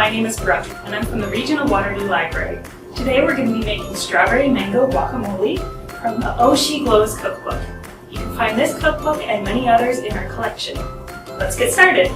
my name is Brooke, and I'm from the Regional Waterloo Library. Today we're going to be making Strawberry Mango Guacamole from the Oh She Glows Cookbook. You can find this cookbook and many others in our collection. Let's get started!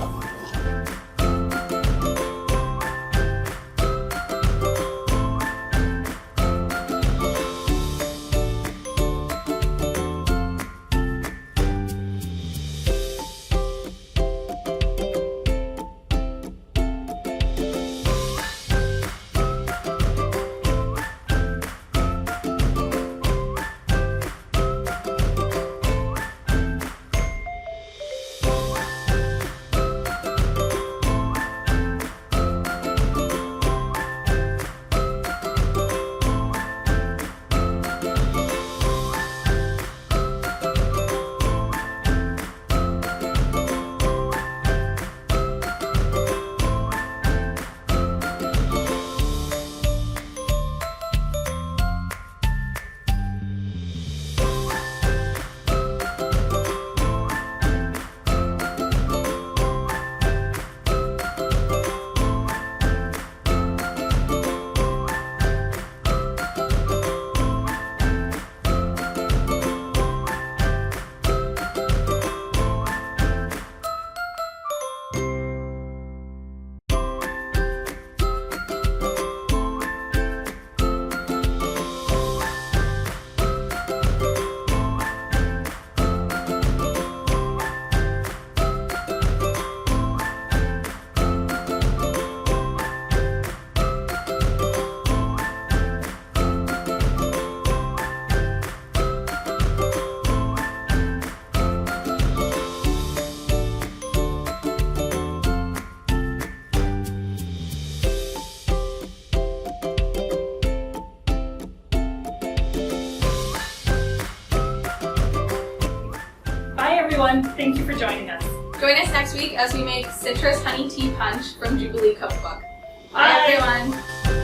Thank you for joining us. Join us next week as we make citrus honey tea punch from Jubilee Cookbook. Bye everyone!